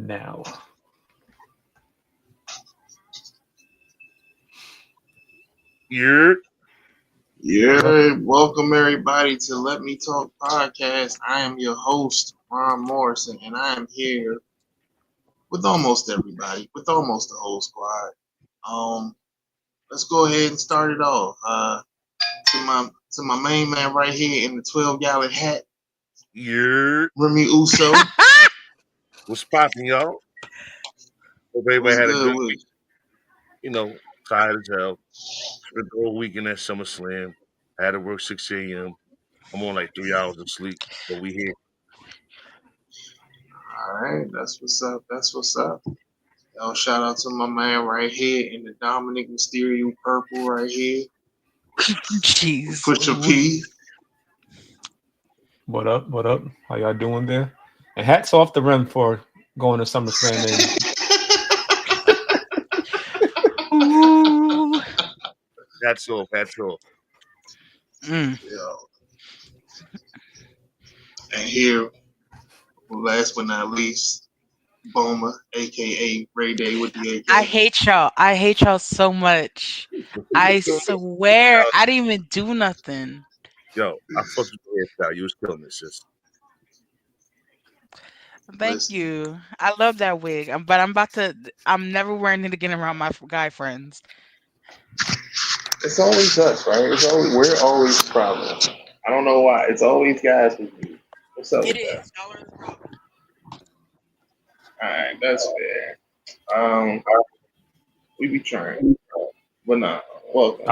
now. Yeah. Welcome everybody to Let Me Talk podcast. I am your host, Ron Morrison, and I am here with almost everybody, with almost the whole squad. Let's go ahead and start it off. To my main man right here in the 12-gallon hat, Yeah. Remy Uso. What's poppin', y'all? Hope everybody had a good week. You know, tired as hell. Spent the whole weekend at SummerSlam. I had to work 6 a.m. I'm on like 3 hours of sleep, but we here. All right, that's what's up. Yo, shout out to my man right here in the Dominic Mysterio purple right here. Jeez. Put your P. What up? How y'all doing there? And hats off to Rem for going to SummerSlam. Ooh. That's all. Mm. Yo. And here, last but not least, Boma, aka Ray Day with the AK. I hate y'all so much. I swear I didn't even do nothing. Yo, I fucked with your hairstyle. You was killing this, sis. Thank you. I love that wig. But I'm never wearing it again around my guy friends. It's always us, right? We're always the problem. I don't know why. It's always guys with you. What's up with that? Y'all are the problem. Alright, that's fair. We be trying. But nah, welcome.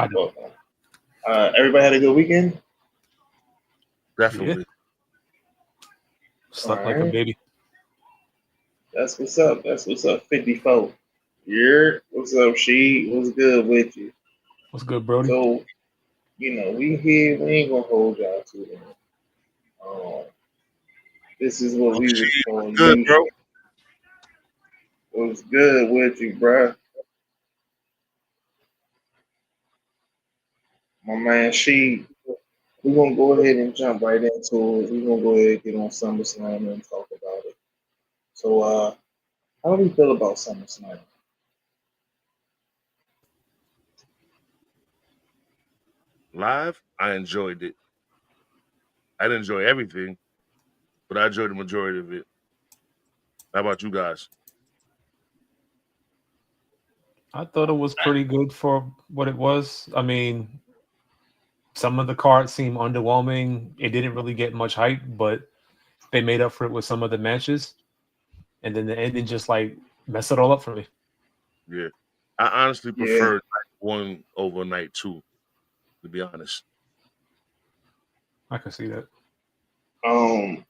Everybody had a good weekend? Definitely. Slept like a baby. That's what's up. 54. What's up, She? What's good with you? What's good, Brody? So, we here. We ain't gonna hold y'all to it. This is what we was calling good, bro. What's good with you, bro? My man, we're gonna go ahead and jump right into it. We're gonna go ahead and get on SummerSlam and talk about it. So, how do we feel about SummerSlam? Live, I enjoyed it. I didn't enjoy everything, but I enjoyed the majority of it. How about you guys? I thought it was pretty good for what it was. I mean, some of the cards seemed underwhelming. It didn't really get much hype, but they made up for it with some of the matches. And then the ending just like messed it all up for me. Yeah. I honestly preferred night 1 over night 2, to be honest. I can see that. I'm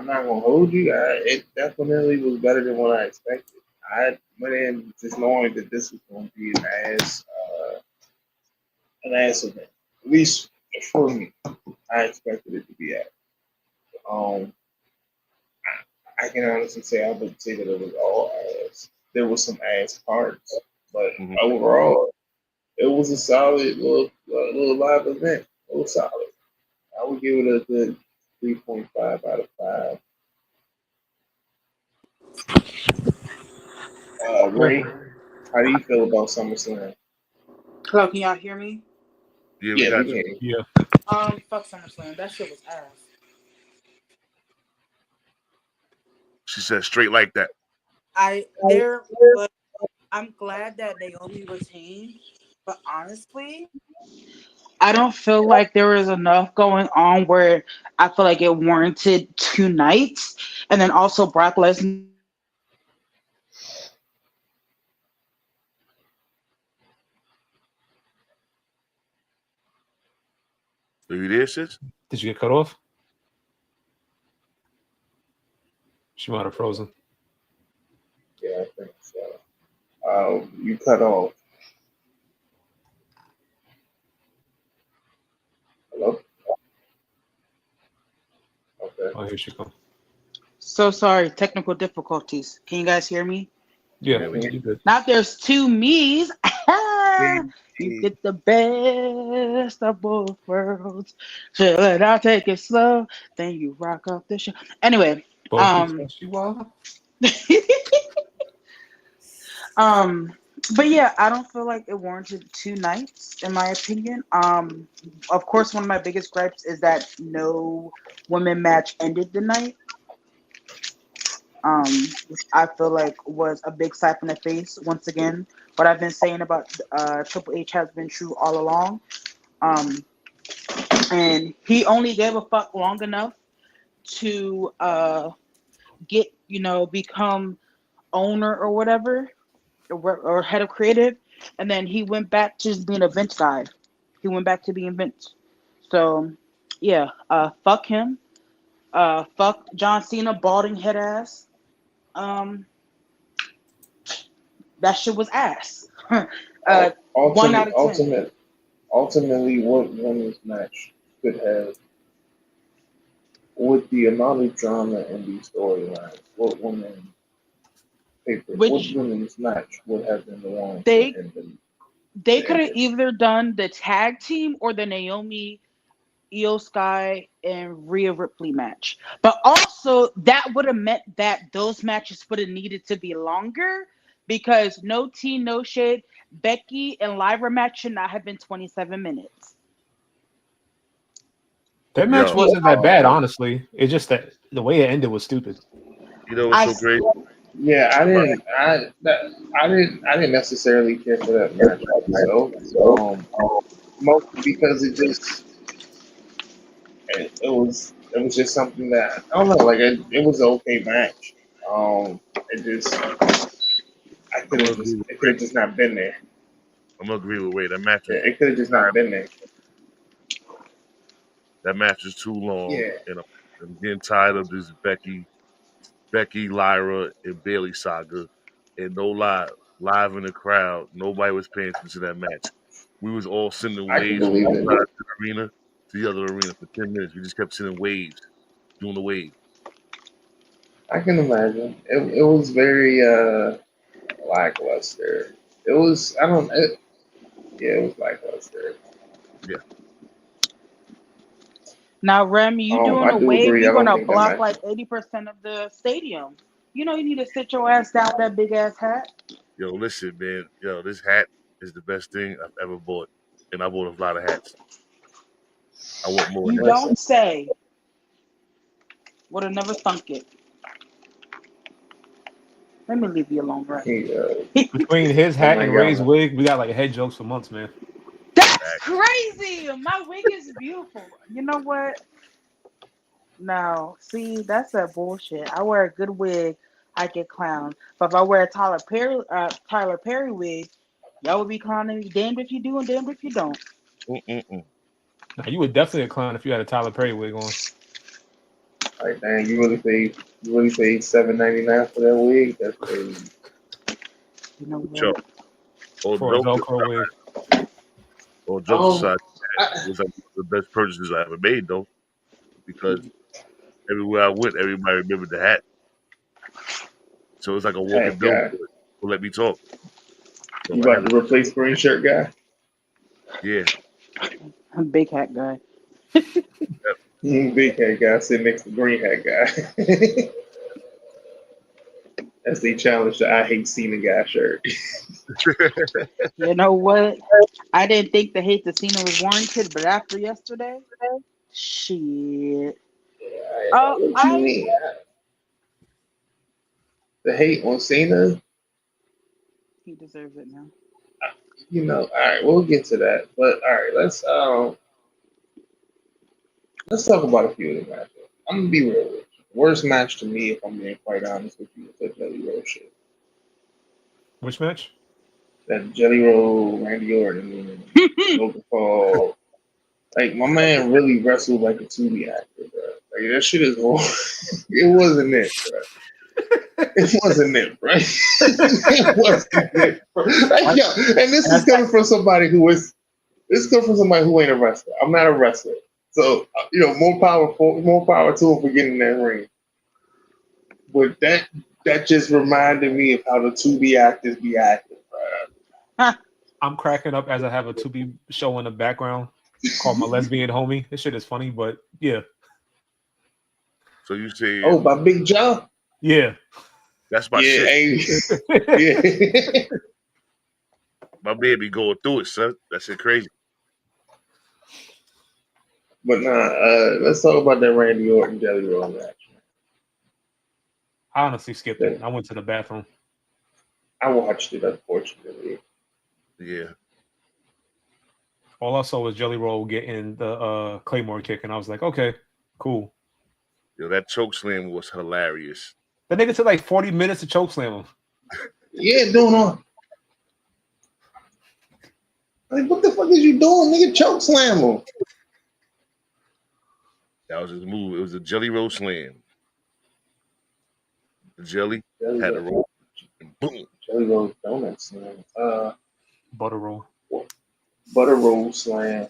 not gonna hold you. It definitely was better than what I expected. I went in just knowing that this was going to be an ass event. At least for me, I expected it to be at. I can honestly say I wouldn't say that it was all ass. There was some ass parts, but overall, it was a solid little live event. It was solid. I would give it a good 3.5 out of 5. Ray, how do you feel about SummerSlam? Hello, can y'all hear me? Yeah, we got you. Yeah. Fuck SummerSlam. That shit was ass. She said straight like that. But I'm glad that Naomi retained. But honestly, I don't feel like there was enough going on where I feel like it warranted 2 nights. And then also Brock Lesnar. Are you there, sis? Did you get cut off? She might have frozen. Yeah, I think so. You cut off. Hello? Okay. Oh, here she comes. So sorry, technical difficulties. Can you guys hear me? Yeah, you good. Now there's 2 me's. You get the best of both worlds. Should I take it slow? Then you rock up the show. Anyway, She was. But yeah, I don't feel like it warranted 2 nights, in my opinion. Of course, one of my biggest gripes is that no women match ended the night. I feel like was a big slap in the face. Once again, what I've been saying about Triple H has been true all along. And he only gave a fuck long enough to get, become owner or whatever, or head of creative, and then he went back to just being a Vince guy. He went back to being Vince. So yeah, fuck him. Fuck John Cena, balding head ass. That shit was ass. 1 out of 10. Ultimately, what women's match could have, with the amount of drama in these storylines, what women's match would have been the one they could have either done the tag team or the Naomi, Io Sky, and Rhea Ripley match. But also, that would have meant that those matches would have needed to be longer, because no tea, no shade, Becky and Lyra match should not have been 27 minutes. That match wasn't that bad, honestly. It's just that the way it ended was stupid. You know what's so great? Yeah, I didn't necessarily care for that match myself. Mostly because it was just something that I don't know. Like it was an okay match. It could have just not been there. I'm gonna agree with Wade. That match. Yeah, it could have just not been there. That match is too long. Yeah. And I'm getting tired of this Becky, Lyra, and Bailey saga. And no lie, live in the crowd, nobody was paying attention to that match. We was all sending waves from one side of the arena to the other arena for 10 minutes. We just kept sending waves, doing the wave. I can imagine. It was very lackluster. It was it was lackluster. Yeah. Now, Rem, you doing a wave, you're gonna block like 80% of the stadium. You need to sit your ass down with that big ass hat. Yo, listen, man. Yo, this hat is the best thing I've ever bought. And I bought a lot of hats. I want more. You don't say. Would have never thunk it. Let me leave you alone, right? Between his hat and Ray's wig, we got like head jokes for months, man. That's crazy. My wig is beautiful. You know what? No, see, that's that bullshit. I wear a good wig, I get clowned. But if I wear a Tyler Perry wig, y'all would be clowning me. Damned if you do and damned if you don't. Now, you would definitely a clown if you had a Tyler Perry wig on. Like, man, you really paid $7.99 for that wig? That's crazy. You know what? Sure. For a Velcro wig. Well, jokes aside, it was like the best purchases I ever made, though, because everywhere I went, everybody remembered the hat. So it's like a walking billboard. Well, let me talk. So you about to replace green shirt guy? Yeah. I'm a big hat guy. Big hat guy sitting next to green hat guy. As they challenge the I Hate Cena guy shirt. You know what? I didn't think the hate to Cena was warranted, but after yesterday, shit. What you mean? The hate on Cena? He deserves it now. All right, we'll get to that. But all right, let's talk about a few of the matches. I'm gonna be real with you. Worst match to me, if I'm being quite honest with you, is that Jelly Roll shit. Which match? That Jelly Roll, Randy Orton, Logan Paul. Like, my man really wrestled like a 2D actor, bro. Like, that shit is horrible. It wasn't it, bro. It wasn't it, bro. It wasn't it, bro. Like, yo, and this is coming from somebody who ain't a wrestler. I'm not a wrestler. So, more power to him for getting in that ring. But that just reminded me of how the 2B actors be acting, bro. I'm cracking up as I have a 2B show in the background called My Lesbian Homie. This shit is funny, but yeah. So you say, Oh, by Big Joe? Yeah. That's my Yeah, shit. yeah. My baby going through it, son. That shit crazy. But let's talk about that Randy Orton Jelly Roll match. I honestly skipped it. I went to the bathroom. I watched it, unfortunately. Yeah. All I saw was Jelly Roll getting the Claymore kick, and I was like, okay, cool. Yo, that choke slam was hilarious. The nigga took like 40 minutes to choke slam him. Yeah, doing on. Like, what the fuck is you doing, nigga? Choke slam him. That was his move. It was a Jelly Roll slam. The jelly had a roll, and boom. Jelly Roll donut slam. Butter roll. Butter roll slam.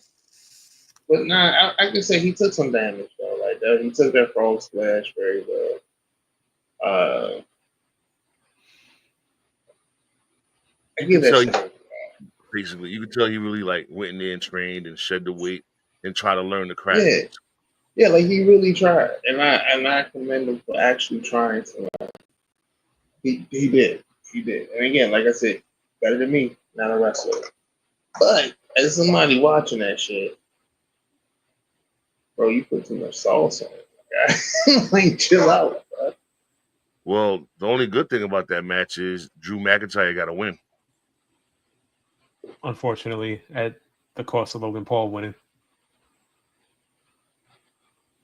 But I can say he took some damage though. Like that, he took that frog splash very well. I give that shit. Basically, you could tell he really like went in there and trained and shed the weight and try to learn the craft. Yeah, like he really tried, and I commend him for actually trying to. He did, and again, like I said, better than me, not a wrestler. But as somebody watching that shit, bro, you put too much sauce on it. Like, chill out, bro. Well, the only good thing about that match is Drew McIntyre got a win. Unfortunately, at the cost of Logan Paul winning.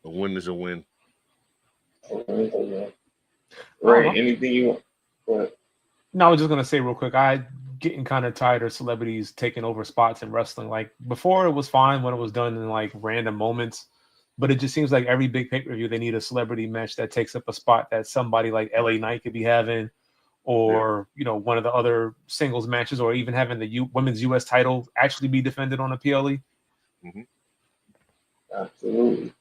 A win is a win. Right, anything you want. But no, I was just gonna say real quick, I getting kind of tired of celebrities taking over spots in wrestling. Like before, it was fine when it was done in like random moments, but it just seems like every big pay-per-view they need a celebrity match that takes up a spot that somebody like LA Knight could be having, or one of the other singles matches, or even having the women's U.S. title actually be defended on a PLE. Mm-hmm. Absolutely.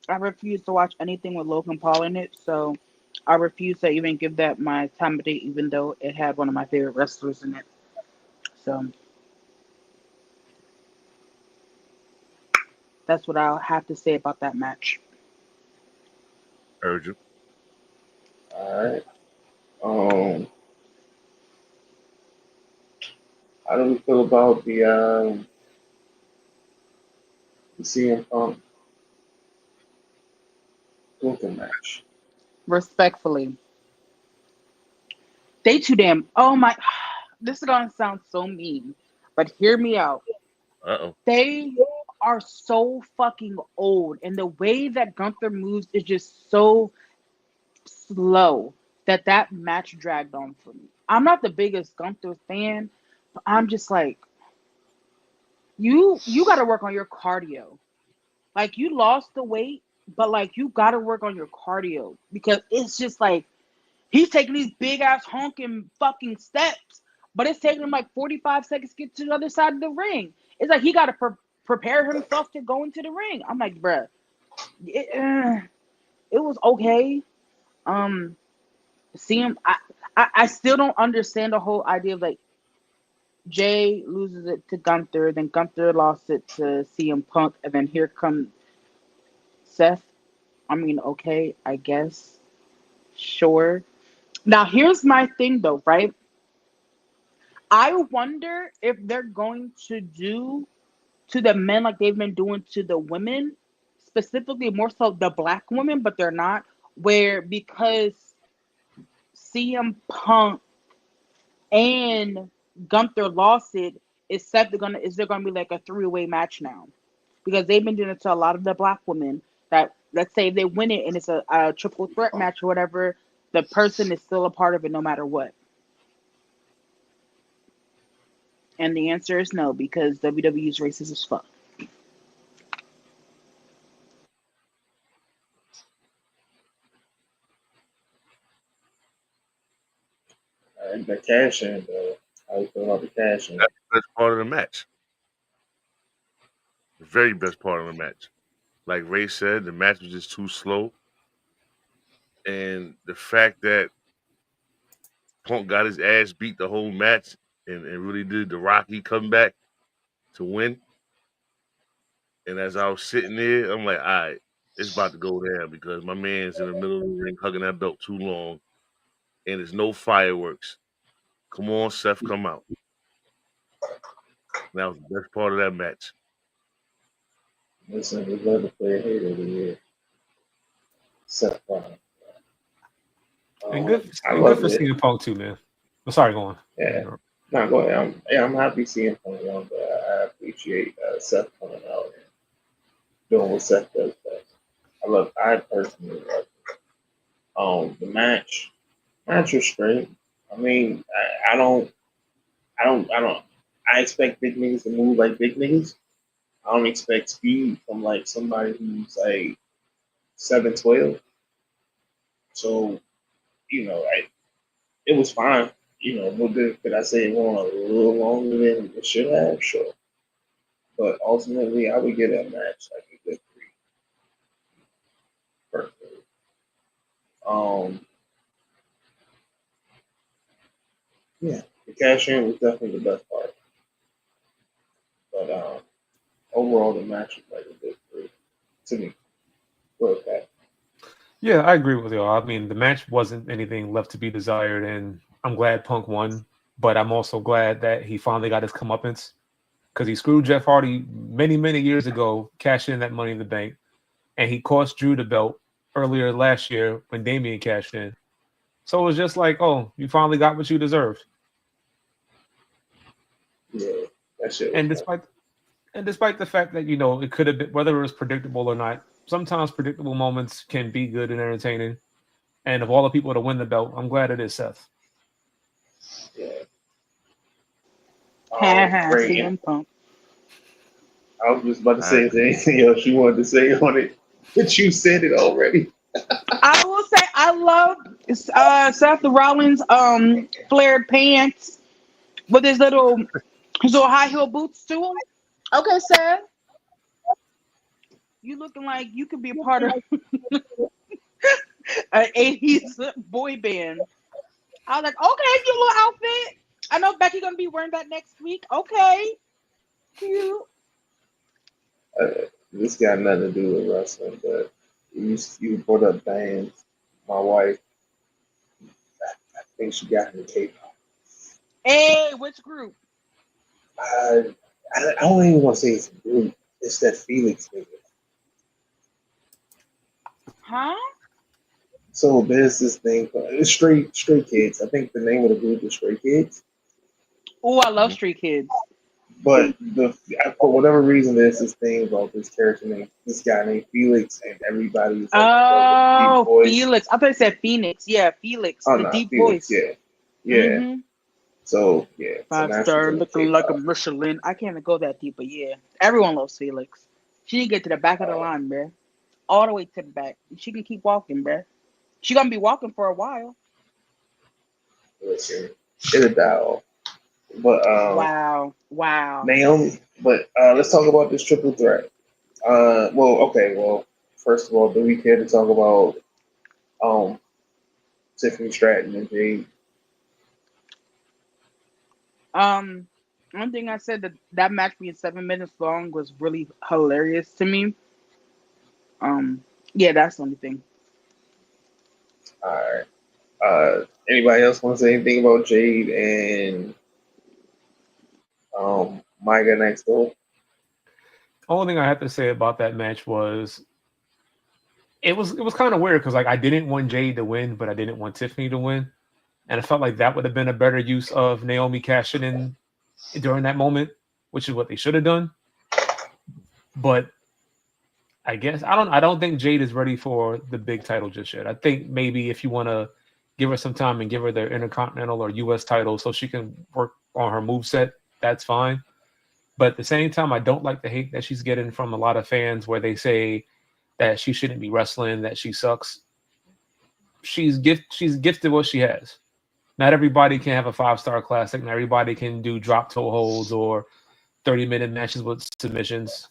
I refuse to watch anything with Logan Paul in it, so I refuse to even give that my time of day, even though it had one of my favorite wrestlers in it. So that's what I'll have to say about that match. Heard you. All right. How do we feel about the CM Punk Gunther match? Respectfully, they too damn. Oh my! This is gonna sound so mean, but hear me out. Uh-oh. They are so fucking old, and the way that Gunther moves is just so slow that match dragged on for me. I'm not the biggest Gunther fan, but I'm just like, you got to work on your cardio. Like you lost the weight, but like you got to work on your cardio because it's just like he's taking these big ass honking fucking steps, but it's taking him like 45 seconds to get to the other side of the ring. It's like he got to prepare himself to go into the ring. I'm like, bruh, it was okay. See him. I still don't understand the whole idea of like Jay loses it to Gunther, then Gunther lost it to CM Punk, and then here comes Seth. I mean, okay, I guess, sure. Now here's my thing though, right? I wonder if they're going to do to the men like they've been doing to the women, specifically more so the black women, but they're not. Where because CM Punk and Gunther lost it, is there gonna be like a 3-way match now? Because they've been doing it to a lot of the black women that let's say they win it and it's a triple threat match or whatever, the person is still a part of it no matter what. And the answer is no, because WWE is racist as fuck. The cash in, though. How you feel about the cash in? That's the best part of the match. The very best part of the match. Like Ray said, the match was just too slow. And the fact that Punk got his ass beat the whole match, and, really did the Rocky comeback to win. And as I was sitting there, I'm like, all right, it's about to go down because my man's in the middle of the ring hugging that belt too long, and there's no fireworks. Come on, Seth, come out. That was the best part of that match. Listen, we'd love to play ahead of the year. Seth Rollins. And good I for love it. CM Punk too, man. Oh, sorry, go on. Yeah. No, go ahead. I'm happy seeing Punk on, but I appreciate Seth coming out and doing what Seth does best. I personally love it. The match was great. I mean, I expect big niggas to move like big niggas. I don't expect speed from like somebody who's like 7'12". So, it was fine. Could I say it went on a little longer than it should have? Sure. But ultimately, I would give that match like a good 3. Perfect. Yeah, the cash in was definitely the best part. But overall, the match was like a good 3 to me. Okay. Yeah, I agree with you. I mean, the match wasn't anything left to be desired, and I'm glad Punk won. But I'm also glad that he finally got his comeuppance because he screwed Jeff Hardy many, many years ago, cashing in that Money in the Bank, and he cost Drew the belt earlier last year when Damian cashed in. So it was just like, oh, you finally got what you deserved. Yeah, that shit. And despite the fact that it could have been, whether it was predictable or not, sometimes predictable moments can be good and entertaining. And of all the people to win the belt, I'm glad it is Seth. Yeah. Great. CM Punk. I was just about to say anything else you wanted to say on it, but you said it already. I will say I love Seth Rollins flared pants with his little high heel boots to him. Okay, Seth. You looking like you could be a part of an 80s boy band. I was like, okay, your little outfit. I know Becky gonna be wearing that next week. Okay. Cute. This got nothing to do with wrestling, but you brought up bands. My wife, I think she got into K-pop. Hey, which group? I don't even want to say it's a group. It's that Felix nigga. Huh? So there's this thing called Stray Kids. I think the name of the group is Stray Kids. Oh, I love Stray Kids. But for whatever reason, there's this thing about this guy named Felix, and everybody's like, Felix. I thought it said Phoenix. Yeah, Felix. Oh, the no, deep Felix, voice. Yeah. Mm-hmm. So yeah, 5-star looking like a Michelin. I can't even go that deep, but yeah, everyone loves Felix. She can get to the back of the line, bruh. All the way to the back. She can keep walking, bruh. She gonna be walking for a while. Listen, it'll die off. But wow. Naomi. But let's talk about this triple threat. First of all, do we care to talk about Tiffany Stratton and Jade? One thing I said that match being 7 minutes long was really hilarious to me. Yeah, that's the only thing. All right. Anybody else want to say anything about Jade and Micah next door? Only thing I have to say about that match was it was kind of weird because I didn't want Jade to win, but I didn't want Tiffany to win, and I felt like that would have been a better use of Naomi cashing in during that moment, which is what they should have done. But I guess I don't think Jade is ready for the big title just yet. I think maybe if you want to give her some time and give her the Intercontinental or US title so she can work on her moveset, that's fine. But at the same time, I don't like the hate that she's getting from a lot of fans where they say that she shouldn't be wrestling, that she sucks. She's gifted what she has. Not everybody can have a 5-star classic. Not everybody can do drop toe holds or 30-minute matches with submissions.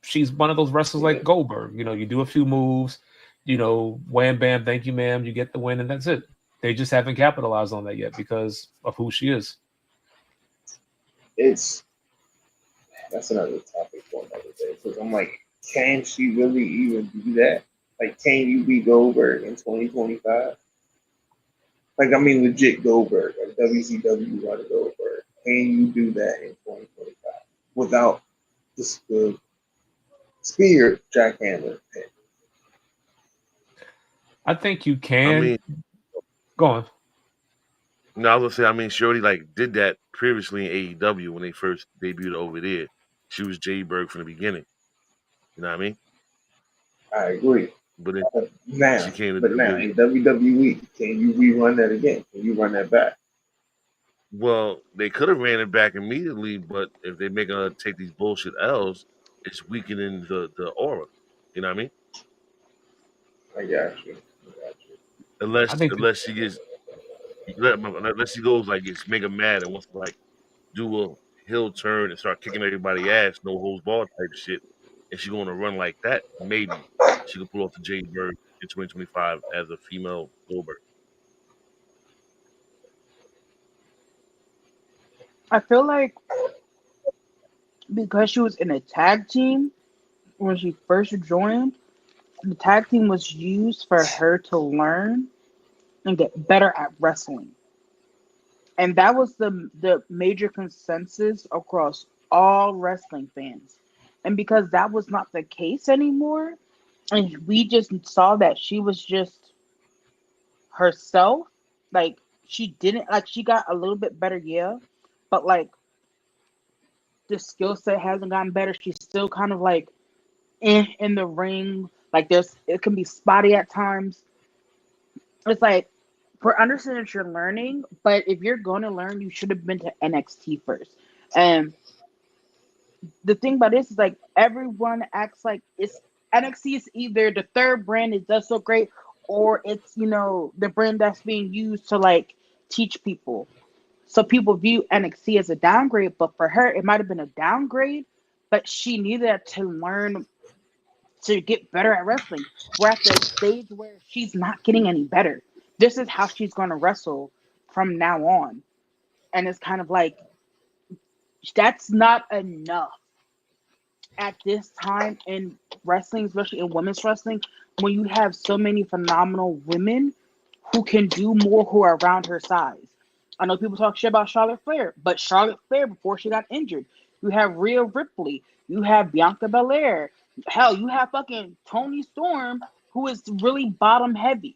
She's one of those wrestlers like Goldberg. You do a few moves, wham, bam, thank you, ma'am. You get the win, and that's it. They just haven't capitalized on that yet because of who she is. that's another topic for another day. Because I'm like, can she really even do that? Like, can you be Goldberg in 2025? Like, I mean, legit Goldberg, like WCW run Goldberg. Can you do that in 2025 without the spear jackhammer pin? I think you I can. mean, Go on. no, I was gonna say. I mean, she already like did that previously in AEW when they first debuted over there. She was Jay Berg from the beginning. You know what I mean? I agree. But then But now, she came to but now WWE. in WWE, can you rerun that again? Can you run that back? Well, they could have ran it back immediately, but if they make her take these bullshit L's, it's weakening the aura. You know what I mean? I got you. I Unless think unless she gets unless she goes like gets mega mad and wants to like do a heel turn and start kicking everybody ass, no holds barred type shit, and she going to run like that, maybe she could pull off the Jade Bird in 2025 as a female Goldberg. I feel like because she was in a tag team when she first joined, the tag team was used for her to learn and get better at wrestling. And that was the major consensus across all wrestling fans. And because that was not the case anymore, and we just saw that she was just herself, like she didn't like she got a little bit better, yeah, but like the skill set hasn't gotten better. She's still kind of like in the ring. Like it can be spotty at times. It's like for understanding that you're learning, but if you're going to learn, you should have been to NXT first. And the thing about this is like everyone acts like it's NXT is either the third brand that does so great, or it's the brand that's being used to like teach people. So people view NXT as a downgrade, but for her, it might have been a downgrade, but she needed that to learn to get better at wrestling. We're at the stage where she's not getting any better. This is how she's going to wrestle from now on. And it's kind of like, that's not enough at this time in wrestling, especially in women's wrestling, when you have so many phenomenal women who can do more who are around her size. I know people talk shit about Charlotte Flair, but Charlotte Flair, before she got injured, you have Rhea Ripley, you have Bianca Belair, hell, you have fucking Toni Storm, who is really bottom heavy.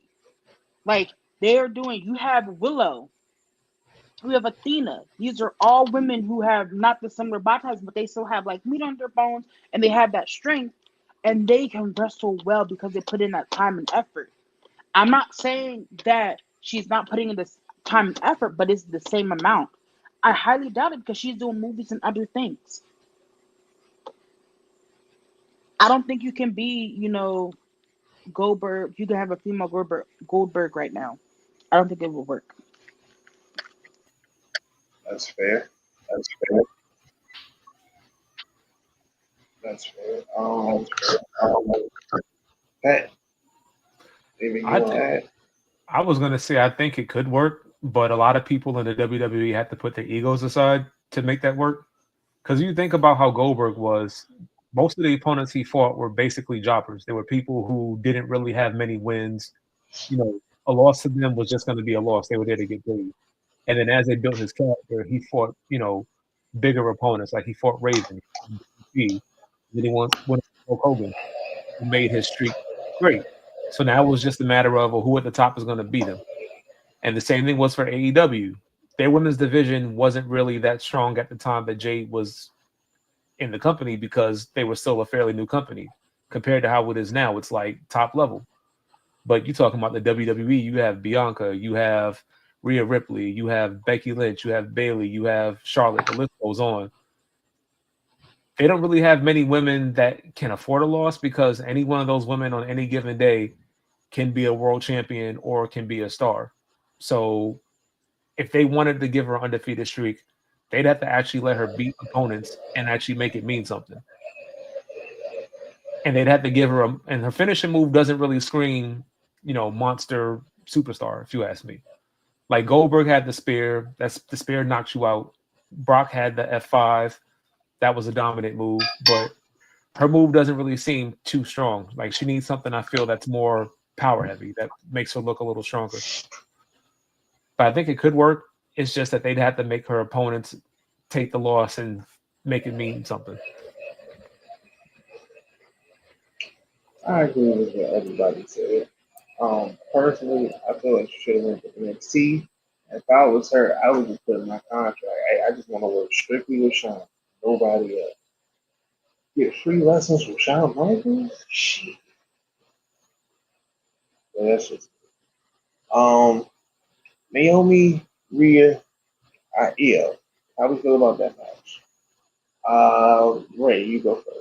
Like they are doing. You have Willow, you have Athena. These are all women who have not the similar body types, but they still have like meat on their bones, and they have that strength, and they can wrestle well because they put in that time and effort. I'm not saying that she's not putting in this time and effort, but it's the same amount. I highly doubt it because she's doing movies and other things. I don't think you can be, Goldberg. You can have a female Goldberg right now. I don't think it will work. That's fair. That's fair. That's fair. Pat, anything you I want think to add? I was gonna say I think it could work, but a lot of people in the WWE had to put their egos aside to make that work. Because you think about how Goldberg was, most of the opponents he fought were basically jobbers. They were people who didn't really have many wins. A loss to them was just going to be a loss. They were there to get paid. And then as they built his character, he fought, bigger opponents. Like he fought Raven, then he went Hulk Hogan, who made his streak great. So now it was just a matter of who at the top is going to beat him. And the same thing was for AEW. Their women's division wasn't really that strong at the time that Jade was in the company because they were still a fairly new company compared to how it is now. It's like top level. But you talking about the WWE, you have Bianca, you have Rhea Ripley, you have Becky Lynch, you have Bayley, you have Charlotte. The list goes on. They don't really have many women that can afford a loss because any one of those women on any given day can be a world champion or can be a star. So if they wanted to give her an undefeated streak, they'd have to actually let her beat opponents and actually make it mean something. And they'd have to give her and her finishing move doesn't really scream, monster superstar, if you ask me. Like Goldberg had the spear, the spear knocks you out. Brock had the F5. that was a dominant move, but her move doesn't really seem too strong. Like she needs something I feel that's more power heavy that makes her look a little stronger. But I think it could work. It's just that they'd have to make her opponents take the loss and make it mean something. I agree with what everybody said. Personally, I feel like she should have went to NXT. If I was her, I would just put in my contract. I just want to work strictly with Shawn, nobody else. Get free lessons from Shawn Michaels? Shit. Well, that's just Naomi, Rhea, Io. How we feel about that match? Ray, you go first.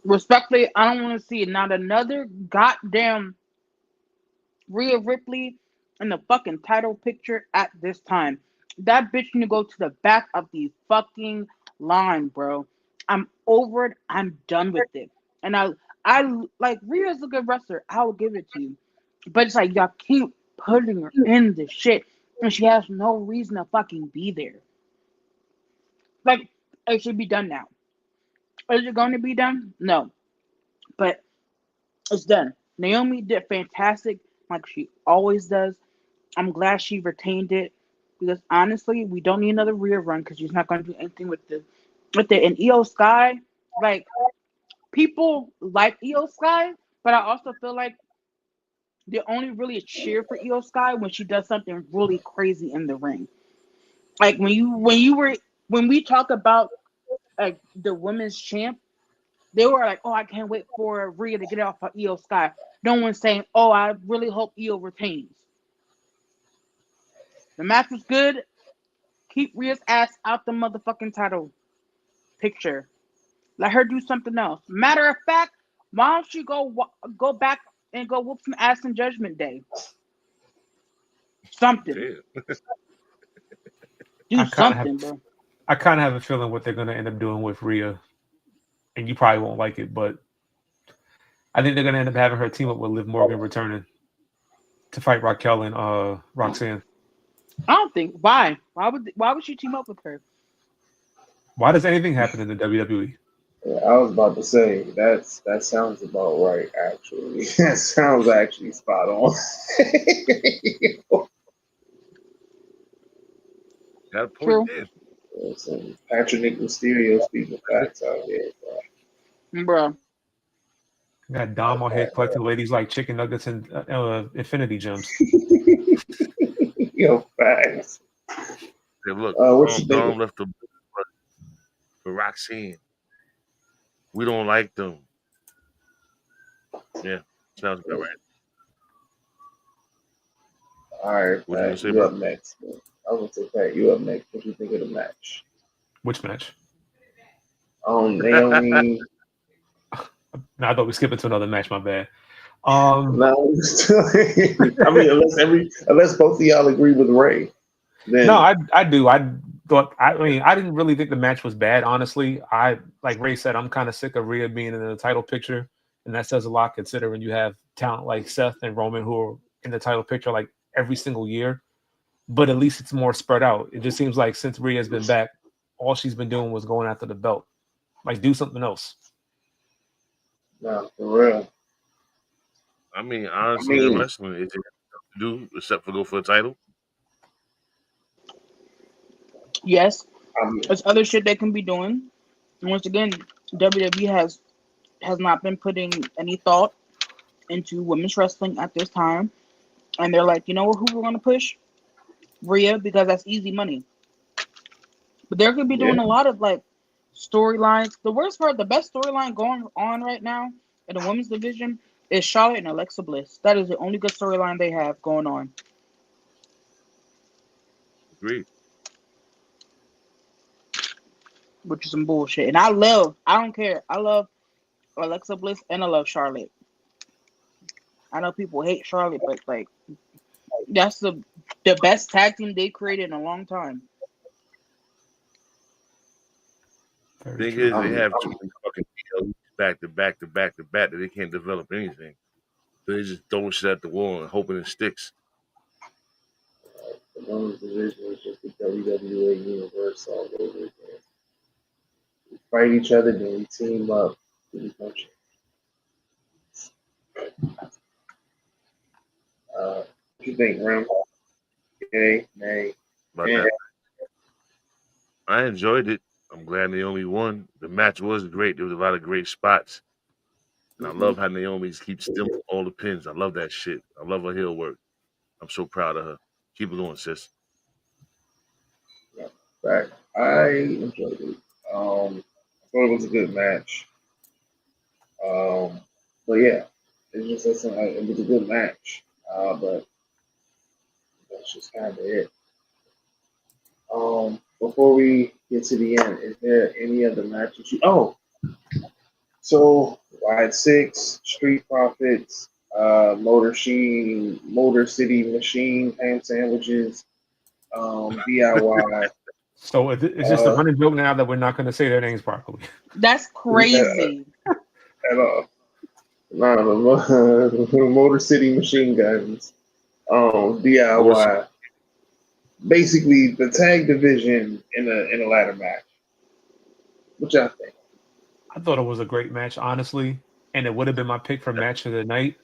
Respectfully, I don't want to see not another goddamn Rhea Ripley in the fucking title picture at this time. That bitch need to go to the back of the fucking line, bro. I'm over it. I'm done with it. And I like Rhea's a good wrestler. I will give it to you. But it's like y'all keep putting her in the shit, and she has no reason to fucking be there. Like it should be done now. Is it going to be done? No, but it's done. Naomi did fantastic, like she always does. I'm glad she retained it because honestly, we don't need another rear run because she's not going to do anything with it. And Io Sky, like people like Io Sky, but I also feel like they only really cheer for Io Sky when she does something really crazy in the ring. Like when we talk about like the women's champ, they were like, "Oh, I can't wait for Rhea to get off of Io Sky." No one's saying, "Oh, I really hope Io retains." The match was good. Keep Rhea's ass out the motherfucking title picture. Let her do something else. Matter of fact, why don't you go back and go whoop some ass in Judgment Day? Something. Damn. Do I kind of have, something, bro. I kind of have a feeling what they're going to end up doing with Rhea, and you probably won't like it, but I think they're going to end up having her team up with Liv Morgan returning to fight Raquel and Roxanne. I don't think why. Why would she team up with her? Why does anything happen in the WWE? Yeah, I was about to say that sounds about right. Actually, that sounds actually spot on. Got a point True. there. Some Patrick Mysterio speaking facts out here, Bro. Got Dom on here collecting ladies like chicken nuggets and infinity gems. Yo, facts. Hey, look, What you Dom think? left the for Roxanne. We don't like them. Yeah, sounds about right. All right, What you gonna Pat, say, you bro? up next. I was gonna say, Pat, you up next. What you think of the match? Which match? Naomi. No, I thought we skipped into another match. My bad. No, I mean, unless both of y'all agree with Ray, then No, I do. I didn't really think the match was bad, honestly. I like Ray said, I'm kind of sick of Rhea being in the title picture, and that says a lot considering you have talent like Seth and Roman who are in the title picture like every single year. But at least it's more spread out. It just seems like since Rhea's been back, all she's been doing was going after the belt. Like, do something else. no, for real. I mean, honestly, in wrestling, is it to do except for go for a title? Yes. I'm, There's other shit they can be doing. Once again, WWE has not been putting any thought into women's wrestling at this time. And they're like, you know who we're gonna push? Rhea, because that's easy money. But they're gonna be yeah, doing a lot of like storylines. The worst part, the best storyline going on right now in the women's division is Charlotte and Alexa Bliss. That is the only good storyline they have going on. Agreed. Which is some bullshit. And I don't care. I love Alexa Bliss and I love Charlotte. I know people hate Charlotte, but like that's the best tag team they created in a long time. Very Thing true. is, they have too many fucking deals back to back to back to back that they can't develop anything. So they just throwing shit at the wall and hoping it sticks. the women's division is just the WWE universe all over again. fight each other, then we team up. What you think, Ram? Yay, nay. About that. I enjoyed it. I'm glad Naomi won. The match was great. There was a lot of great spots. And I love how Naomi keeps stealing all the pins. I love that shit. I love her heel work. I'm so proud of her. Keep it going, sis. Right. I enjoyed it. I thought it was a good match. But yeah, it's just it was a good match. But that's just kind of it. Before we get to the end, is there any other matches? So Wide Six, Street Profits, Motor City Machine, ham sandwiches, DIY. So it's just a running joke now that we're not going to say their names properly. That's crazy. At all. No, Motor City Machine Guns, DIY. Basically, the tag division in a ladder match. What y'all think? I thought it was a great match, honestly, and it would have been my pick for match of the night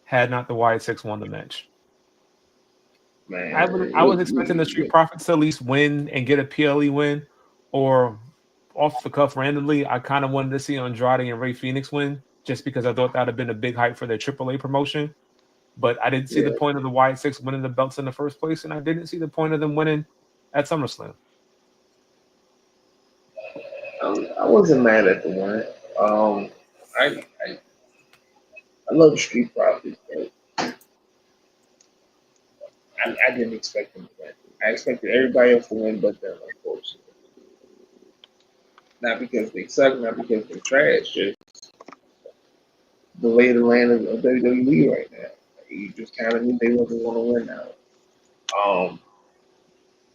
had not the Wyatt Six won the match. Man, I was expecting the Street Profits to at least win and get a PLE win, or off the cuff randomly. I kind of wanted to see Andrade and Ray Phoenix win, just because I thought that would have been a big hype for their AAA promotion. But I didn't see the point of the Wyatt Six winning the belts in the first place, and I didn't see the point of them winning at SummerSlam. I wasn't mad at the win. I love Street Profits, but I didn't expect them to win. I expected everybody else to win, but them, unfortunately. Not because they suck, not because they're trash, just the lay of the land of WWE right now. You just kind of knew they wasn't going to win now.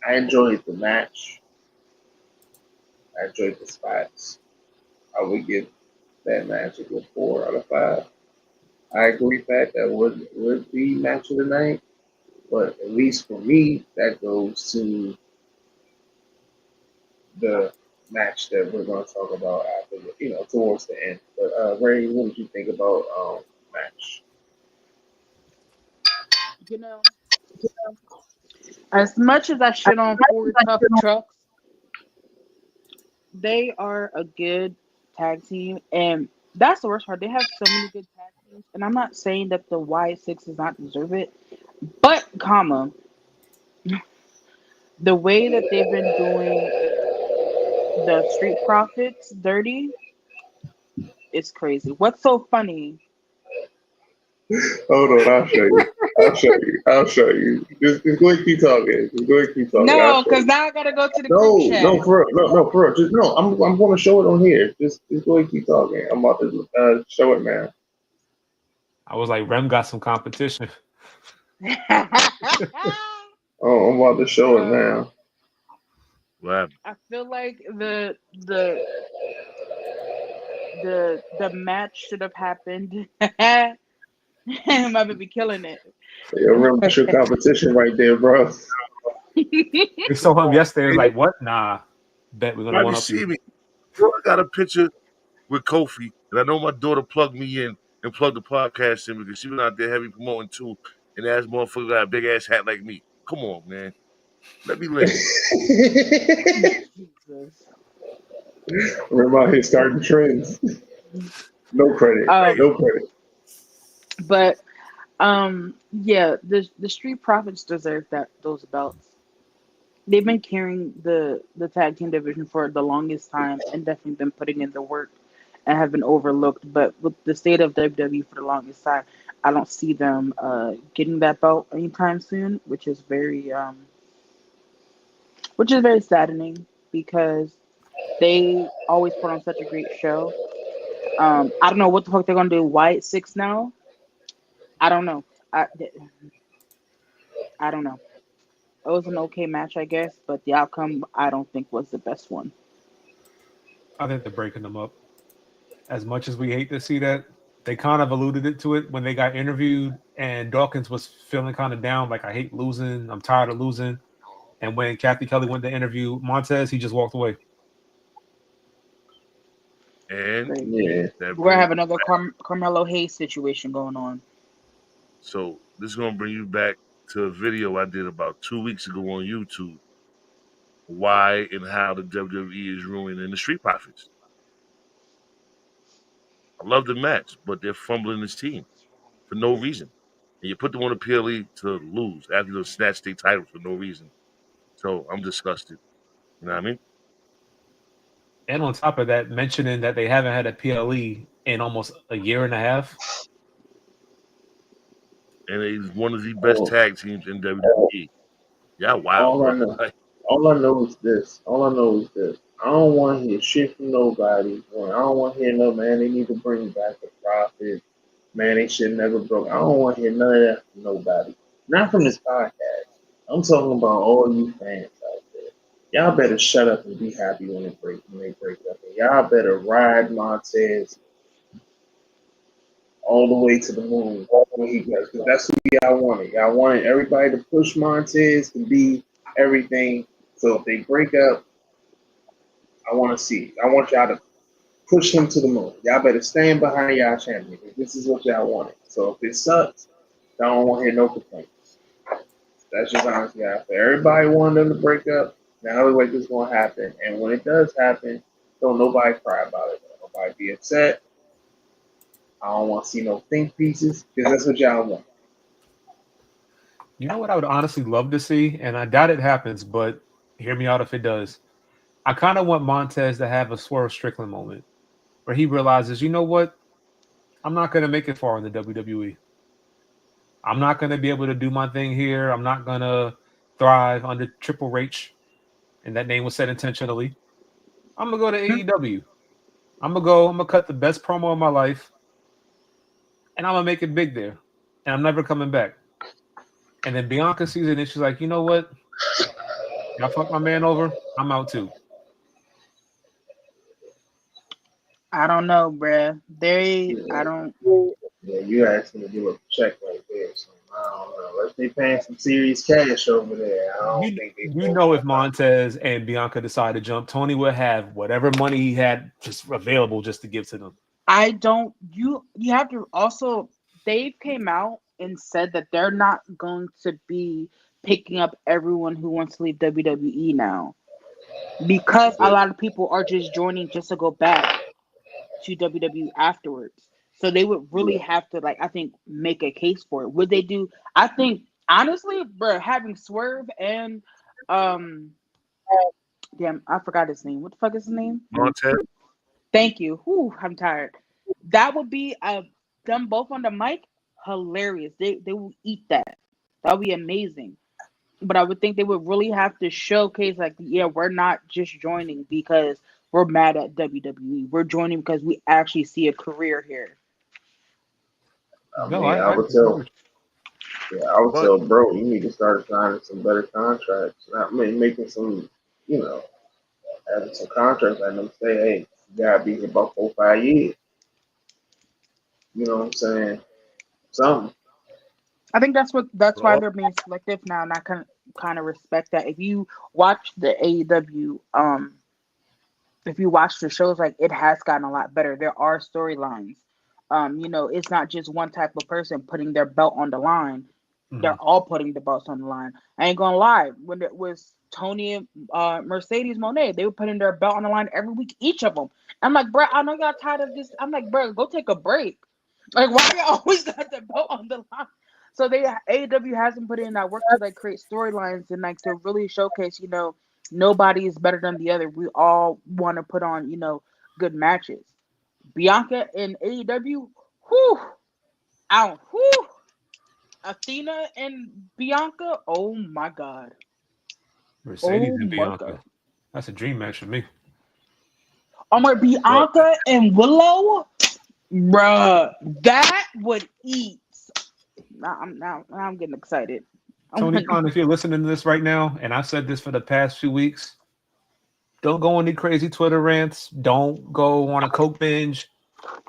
I enjoyed the match. I enjoyed the spots. I would give that match a good 4 out of 5. I agree that would be match of the night, but at least for me, that goes to the match that we're going to talk about after, towards the end. But Ray, what did you think about match? As much as I shit on Ford Tough Trucks, they are a good tag team, and that's the worst part. They have so many good tag teams, and I'm not saying that the Y6 does not deserve it, but the way that they've been doing the Street Profits dirty is crazy. What's so funny? Hold on, I'll show you. Just go ahead and keep talking. No, because now I gotta go to the group chat. No, for real. Just no. I'm going to show it on here. Just go ahead and keep talking. I'm about to show it now. I was like, Rem got some competition. Oh, I'm about to show it now. Wow. I feel like the match should have happened. My baby killing it. Yeah, remember your competition right there, bro. We saw him yesterday. It was like, what? Nah. Bet we're gonna Why you see me? I got a picture with Kofi, and I know my daughter plugged me in and plugged the podcast in because she was out there heavy promoting too, and ass motherfucker got a big ass hat like me. Come on, man. Let me live. Remember out here starting trends. No credit. No credit. But yeah, the Street Profits deserve those belts. They've been carrying the tag team division for the longest time and definitely been putting in the work and have been overlooked. But with the state of WWE for the longest time, I don't see them getting that belt anytime soon, which is very saddening because they always put on such a great show. I don't know what the fuck they're gonna do. Wyatt Six now. I don't know. I don't know. It was an okay match, I guess, but the outcome I don't think was the best one. I think they're breaking them up. As much as we hate to see that, they kind of alluded to it when they got interviewed, and Dawkins was feeling kind of down, like I hate losing, I'm tired of losing. And when Kathy Kelly went to interview Montez, he just walked away. And Yeah. that We're gonna brings have another Carmelo Hayes situation going on. so this is gonna bring you back to a video I did about 2 weeks ago on YouTube. Why and how the WWE is ruining the Street Profits. I love the match, but they're fumbling this team for no reason. And you put them on the PLE to lose after they snatch their titles for no reason. So I'm disgusted. You know what I mean? And on top of that, mentioning that they haven't had a PLE in almost a year and a half. And he's one of the best Oh, tag teams in WWE. Yeah, wow, all I bro. know, Like, all I know is this. All I know is this. I don't want to hear shit from nobody. I don't want to hear no man. They need to bring back the profit. Man, they should never broke. I don't want to hear none of that from nobody. Not from this podcast. I'm talking about all you fans out there. Y'all better shut up and be happy when they break up. And y'all better ride Montez all the way to the moon when he does, because that's who y'all wanted. Y'all wanted everybody to push Montez to be everything. So if they break up, I want to see. I want y'all to push him to the moon. Y'all better stand behind y'all champion. This is what y'all wanted. So if it sucks, I don't want to hear no complaints. That's just honestly how I feel. Everybody wanted them to break up. Now the way this is going to happen. And when it does happen, don't nobody cry about it. Don't nobody be upset. I don't want to see no think pieces because that's what y'all want. You know what I would honestly love to see, and I doubt it happens, but hear me out if it does. I kind of want Montez to have a Swerve Strickland moment where he realizes, you know what? I'm not going to make it far in the WWE. I'm not going to be able to do my thing here. I'm not going to thrive under Triple H, and that name was said intentionally. I'm going to go to AEW. I'm going to cut the best promo of my life, and I'm going to make it big there. And I'm never coming back. And then Bianca sees it, and she's like, you know what? Y'all fuck my man over. I'm out too. I don't know, bruh. I don't. Yeah, you asked me to give up a check right there. So I don't know. Unless they paying some serious cash over there, I don't think they. You know, if Montez and Bianca decide to jump, Tony would have whatever money he had just available just to give to them. I don't. You have to also. Dave came out and said that they're not going to be picking up everyone who wants to leave WWE now, because a lot of people are just joining just to go back to WWE afterwards. So they would really have to, like, I think, make a case for it. Would they do? I think honestly, bro, having Swerve and damn, I forgot his name. What the fuck is his name? Montez. Thank you. Whew, I'm tired. That would be them both on the mic. Hilarious. They will eat that. That would be amazing. But I would think they would really have to showcase, like, yeah, we're not just joining because we're mad at WWE. We're joining because we actually see a career here. I would tell. Yeah, I would tell bro, you need to start signing some better contracts. Not making some, having some contracts and them say, hey, you gotta be here about 4 or 5 years. You know what I'm saying? Something. I think that's why they're being selective now, and I kind of respect that. If you watch the AEW, if you watch the shows, like, it has gotten a lot better. There are storylines. It's not just one type of person putting their belt on the line. Mm-hmm. They're all putting the belts on the line. I ain't gonna lie. When it was Tony and Mercedes Moné, they were putting their belt on the line every week, each of them. I'm like, bro, I know y'all tired of this. I'm like, bro, go take a break. Like, why you always got the belt on the line? So AEW hasn't put in that work to, like, create storylines and, like, to really showcase, nobody is better than the other. We all want to put on, good matches. Bianca and AEW, Athena and Bianca, oh my God. Mercedes and Bianca. God. That's a dream match for me. I'm like, Bianca and Willow, bruh, that would eat. Now I'm getting excited. Tony Khan, if you're listening to this right now, and I've said this for the past few weeks, don't go on any crazy Twitter rants. Don't go on a Coke binge.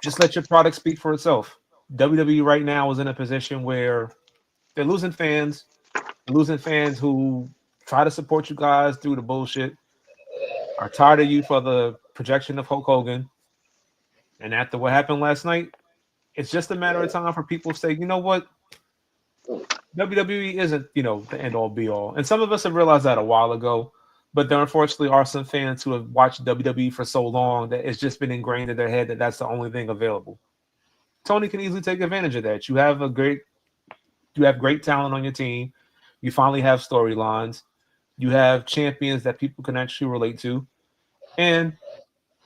Just let your product speak for itself. WWE right now is in a position where they're losing fans. They're losing fans who try to support you guys through the bullshit, are tired of you for the projection of Hulk Hogan. And after what happened last night, it's just a matter of time for people to say, you know what, WWE isn't, the end all be all. And some of us have realized that a while ago, but there unfortunately are some fans who have watched WWE for so long that it's just been ingrained in their head that that's the only thing available. Tony can easily take advantage of that. You have great talent on your team. You finally have storylines. You have champions that people can actually relate to. And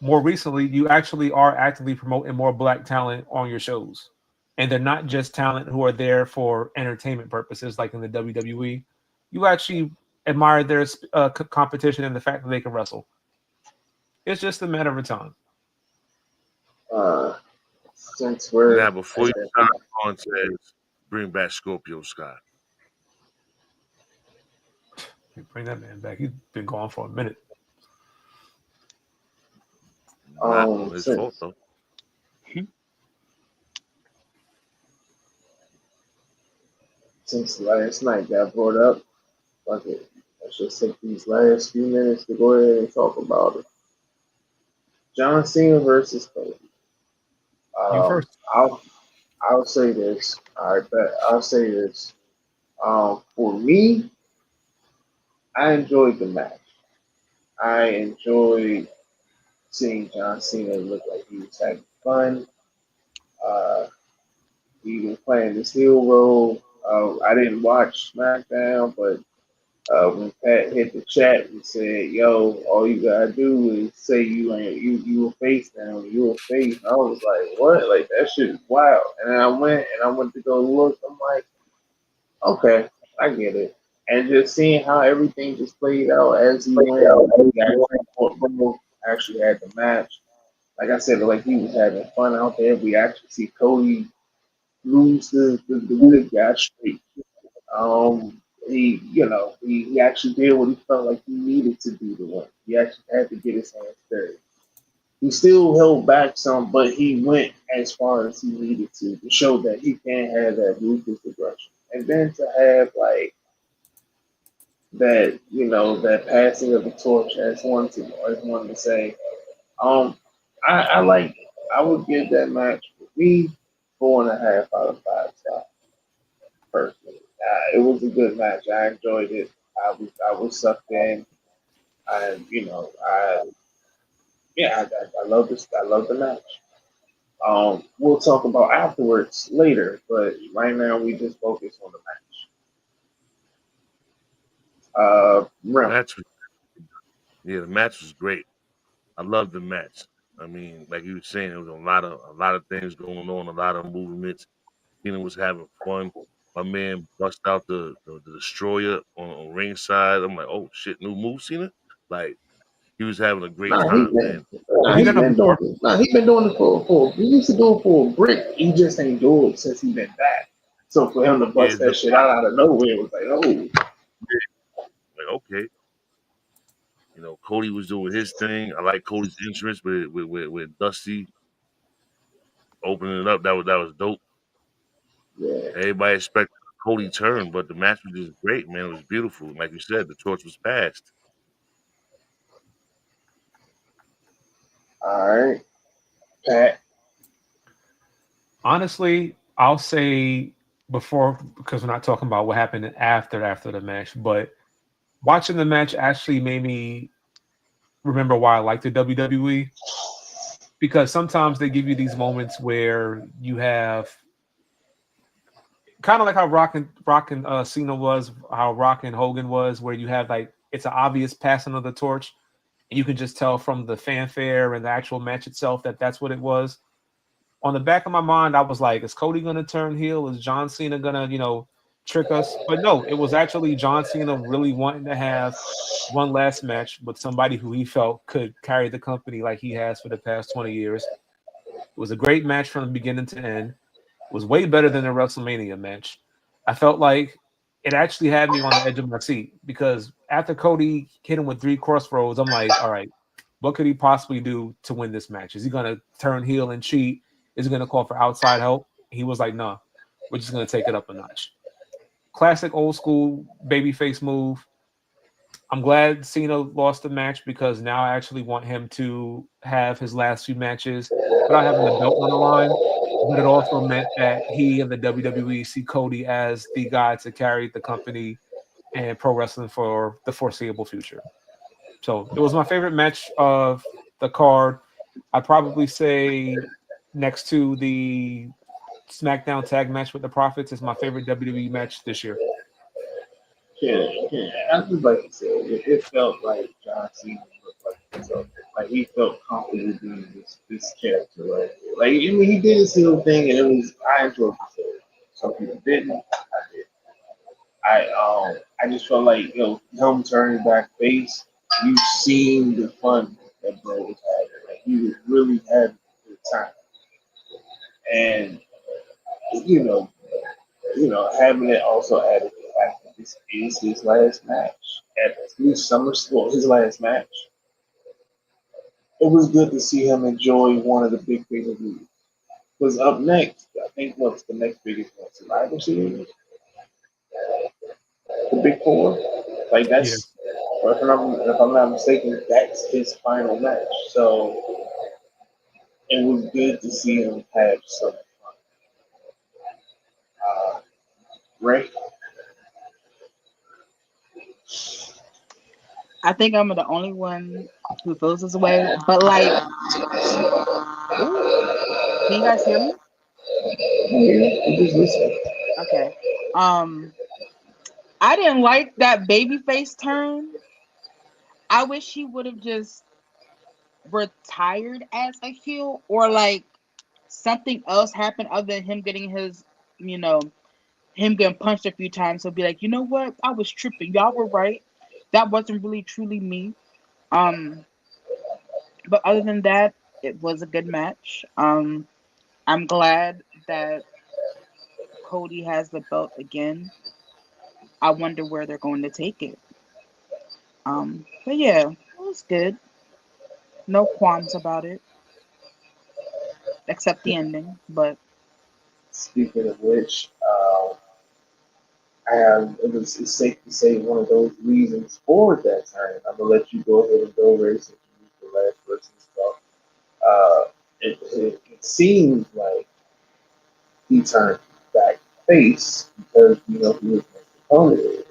more recently, you actually are actively promoting more black talent on your shows. And they're not just talent who are there for entertainment purposes, like in the WWE. You actually admire their competition and the fact that they can wrestle. It's just a matter of time. Since we're Now, before you start on, says bring back Scorpio Sky. Bring that man back. He's been gone for a minute. Not his fault though. Since last night got brought up, fuck it. Let's just take these last few minutes to go ahead and talk about it. John Cena versus Cody. You first. I'll say this. All right, but I'll say this. For me, I enjoyed the match. I enjoyed seeing John Cena look like he was having fun. He was playing this heel role. I didn't watch SmackDown, but when Pat hit the chat and said, "Yo, all you gotta do is say you a face now, you a face," I was like, "What? Like that shit is wild." And then I went to go look. I'm like, "Okay, I get it." And just seeing how everything just played out as he went, actually had the match. Like I said, like he was having fun out there. We actually see Cody lose the good guy streak. He actually did what he felt like he needed to do to win. He actually had to get his hands dirty. He still held back some, but he went as far as he needed to show that he can have that ruthless aggression. And then to have like that, that passing of the torch as one to say, I like it. I would give that match for me 4.5 out of 5 stars personally. It was a good match. I enjoyed it. I was sucked in. I you know I love this. I love the match. We'll talk about afterwards later, but right now we just focus on the match. Rim. The match was great. I loved the match. I mean, like you were saying, there was a lot of things going on, a lot of movements. Cena was having fun. My man bust out the destroyer on ringside. I'm like, oh shit, new move, Cena. Like he was having a great Nah, time, man. He got a bar. He been doing it for. He used to do it for a brick. He just ain't do it since he been back. So for him to bust that shit out of nowhere, it was like, oh. Like okay. Cody was doing his thing. I like Cody's entrance with Dusty opening it up. That was dope. Yeah. Everybody expected Cody turn, but the match was just great, man. It was beautiful. Like you said, the torch was passed. All right, Pat. Honestly, I'll say before, because we're not talking about what happened after the match, but watching the match actually made me remember why I like the WWE, because sometimes they give you these moments where you have kind of like how Rock and Cena was, how Rock and Hogan was, where you have like it's an obvious passing of the torch, and you can just tell from the fanfare and the actual match itself that that's what it was. On the back of my mind, I was like, is Cody going to turn heel? Is John Cena going to, trick us? But no, it was actually John Cena really wanting to have one last match with somebody who he felt could carry the company like he has for the past 20 years. It was a great match from the beginning to end. It was way better than the WrestleMania match. I felt like it actually had me on the edge of my seat because after Cody hit him with 3 crossroads, I'm like, all right, what could he possibly do to win this match? Is he going to turn heel and cheat? Is he going to call for outside help? He was like, no, we're just going to take it up a notch. Classic old school babyface move. I'm glad Cena lost the match because now I actually want him to have his last few matches without having the belt on the line. But it also meant that he and the WWE see Cody as the guy to carry the company and pro wrestling for the foreseeable future. So it was my favorite match of the card. I'd probably say next to the SmackDown tag match with the Profits is my favorite WWE match this year. Yeah, yeah. I just like you said, it felt like John Cena looked like himself. Like he felt comfortable being this character, right? Like I mean, he did his heel thing, and it was I enjoyed it. Some people didn't. I did. I just felt like him turning back face. You seen the fun that bro was having. Like he was really having a good time, and you know, having it also added the fact that this is his last match at least SummerSlam. Well, his last match. It was good to see him enjoy one of the big pay-per-views. Because up next, I think what's the next biggest one? Survivor Series, the Big Four. Like Yeah. that's, if I'm not mistaken, that's his final match. So it was good to see him have some fun. Ray, I think I'm the only one who feels this way. But like, ooh, can you guys hear me? you just listen. Okay. Um, I didn't like that babyface turn. I wish he would have just retired as a heel, or like something else happened other than him getting his, you know, him getting punched a few times. He'll be like, you know what? I was tripping. Y'all were right. That wasn't really truly me. Um, but other than that, it was a good match. I'm glad that Cody has the belt again. I wonder where they're going to take it. But yeah, it was good. No qualms about it, except the ending. But Speaking of which, it's safe to say one of those reasons for that turn. I'm gonna let you go ahead and go race since you used the last person's talk. It seems like he turned back face because he was making opponent is,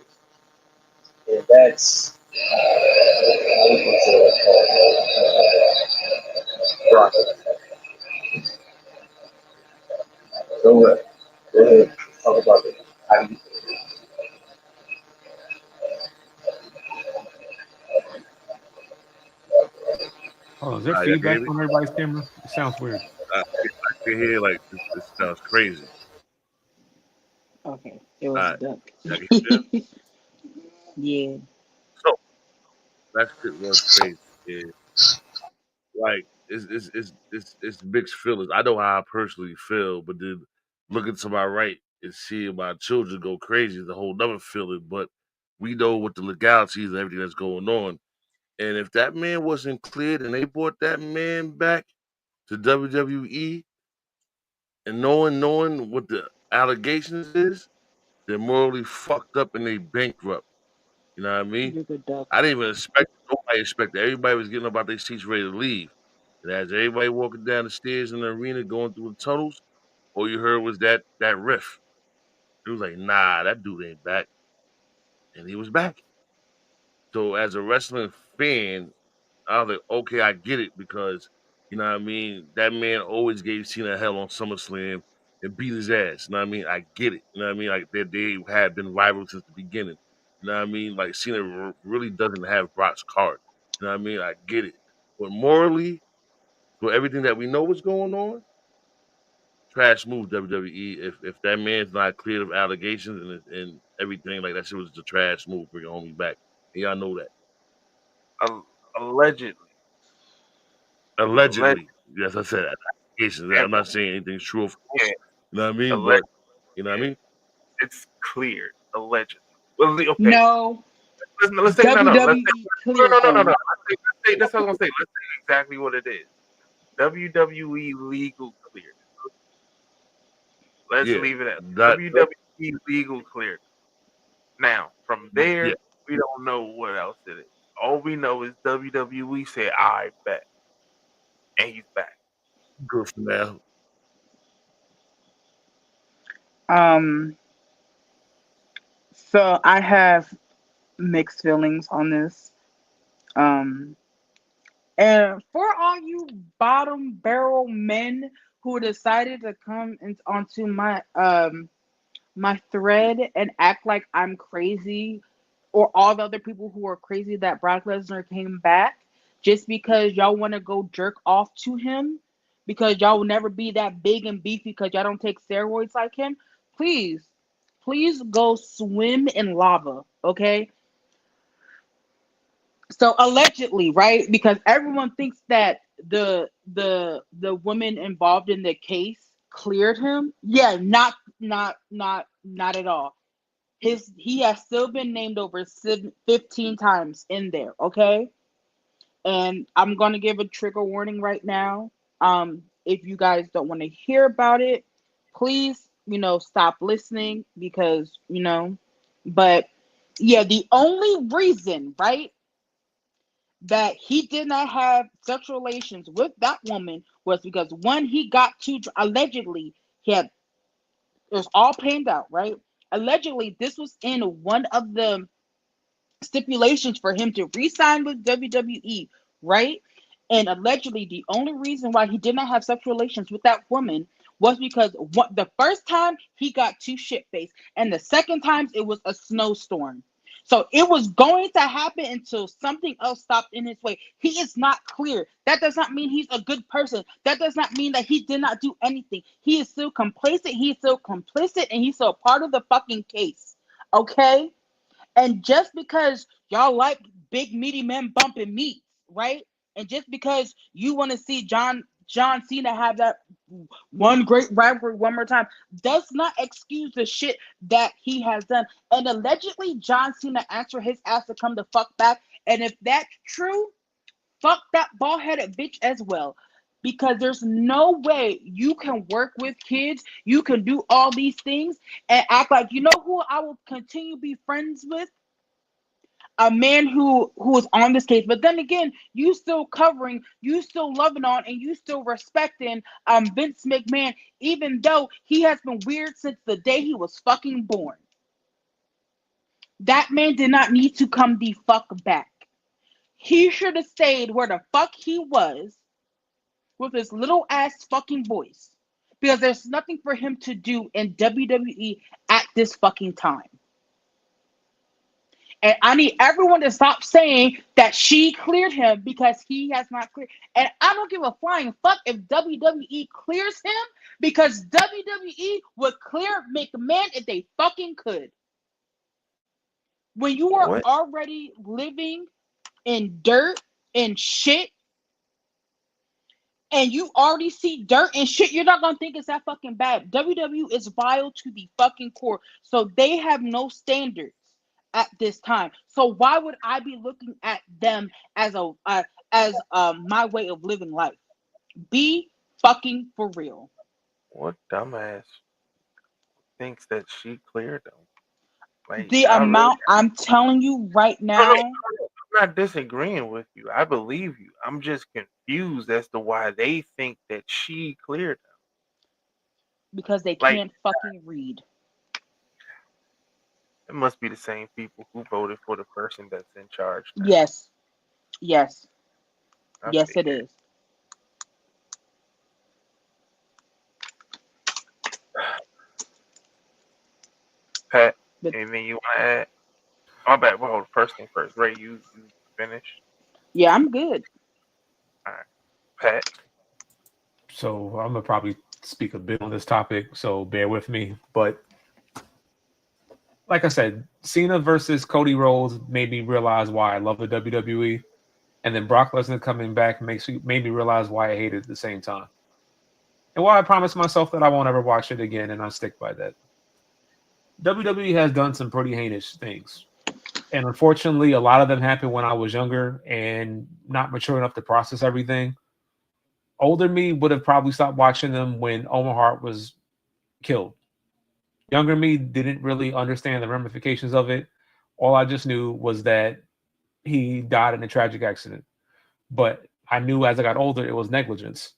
and that's I was gonna say Brock. So go ahead, talk about it. How do you Oh, is there Y'all can feedback hear me? on everybody's camera? It sounds weird. I can hear like this sounds crazy. okay, it All was a right, duck. y'all can hear me now? Yeah. So that shit was crazy. Yeah. Like it's mixed feelings. I know how I personally feel, but then looking to my right and seeing my children go crazy is a whole nother feeling. But we know what the legalities and everything that's going on. And if that man wasn't cleared and they brought that man back to WWE and knowing what the allegations is, they're morally fucked up and they bankrupt. You know what I mean? You're a good duck. I didn't even expect nobody expected. Everybody was getting up out their seats ready to leave. And as everybody walking down the stairs in the arena going through the tunnels, all you heard was that riff. It was like, nah, that dude ain't back. And he was back. So as a wrestling fan, I was like, okay, I get it because you know what I mean. That man always gave Cena hell on SummerSlam and beat his ass. You know what I mean? I get it. You know what I mean? Like they had been rivals since the beginning. You know what I mean? Like Cena really doesn't have Brock's card. You know what I mean? I get it. But morally, for everything that we know what's going on, trash move WWE. If that man's not cleared of allegations and everything, like that shit was a trash move. Bring your homie back. And y'all know that. Allegedly, it was alleged. Allegedly, yes, I said allegations. I'm And not saying anything's true or yeah, false. You know what I mean? alleged. But you know what I Yeah, mean? it's cleared allegedly. Well, okay. No, Let's say no. Let's say WWE cleared no. him. Let's say that's what I was gonna say. Let's say exactly what it is. WWE legal cleared. Let's Yeah, leave it at that WWE legal cleared. Now from yeah. there, We don't know what else it is. All we know is WWE said, "I bet," and he's back. Good for now. Um, so I have mixed feelings on this. Um, and for all you bottom barrel men who decided to come onto my thread and act like I'm crazy, or all the other people who are crazy that Brock Lesnar came back just because y'all want to go jerk off to him because y'all will never be that big and beefy because y'all don't take steroids like him. Please go swim in lava, okay? So allegedly, right? Because everyone thinks that the woman involved in the case cleared him. Yeah, not at all. He has still been named over 15 times in there, okay? And I'm gonna give a trigger warning right now. If you guys don't want to hear about it, please, stop listening because, but yeah, the only reason, right, that he did not have sexual relations with that woman was because one, he got too allegedly he had it was all panned out, right? Allegedly, this was in one of the stipulations for him to re-sign with WWE, right? And allegedly, the only reason why he did not have sexual relations with that woman was because the first time he got too shit-faced, and the second time it was a snowstorm. So it was going to happen until something else stopped in his way. He is not clear. That does not mean he's a good person. That does not mean that he did not do anything. He is still complacent. He's still complicit, and he's still part of the fucking case. Okay? And just because y'all like big meaty men bumping meats, right? And just because you want to see John Cena have that one great rivalry one more time does not excuse the shit that he has done. And allegedly, John Cena asked for his ass to come the fuck back. And if that's true, fuck that bald-headed bitch as well. Because there's no way you can work with kids, you can do all these things, and act like, you know who I will continue to be friends with? A man who is on this case. But then again, you still covering, you still loving on, and you still respecting Vince McMahon, even though he has been weird since the day he was fucking born. That man did not need to come the fuck back. He should have stayed where the fuck he was with his little ass fucking voice. Because there's nothing for him to do in WWE at this fucking time. And I need everyone to stop saying that she cleared him because he has not cleared. And I don't give a flying fuck if WWE clears him because WWE would clear McMahon if they fucking could. When you are What? already living in dirt and shit, and you already see dirt and shit, you're not gonna think it's that fucking bad. WWE is vile to the fucking core, so they have no standards at this time. So why would I be looking at them as my way of living life? Be fucking for real. What dumbass thinks that she cleared them? Like, The I really, amount I'm telling you right no, no, now, I'm not disagreeing with you. I believe you. I'm just confused as to why they think that she cleared them. because they Like, can't fucking read. it must be the same people who voted for the person that's in charge now. Yes, I it figured. is. Pat, But anything you want to add? My bad. Well, hold first thing first. Ray, you finished? yeah, I'm good. All right. Pat, So I'm gonna probably speak a bit on this topic, so bear with me. But like I said, Cena versus Cody Rhodes made me realize why I love the WWE, and then Brock Lesnar coming back made me realize why I hate it at the same time, and why I promised myself that I won't ever watch it again, and I stick by that. WWE has done some pretty heinous things, and unfortunately, a lot of them happened when I was younger and not mature enough to process everything. Older me would have probably stopped watching them when Owen Hart was killed. Younger me didn't really understand the ramifications of it, All I just knew was that he died in a tragic accident. But I knew as I got older, it was negligence.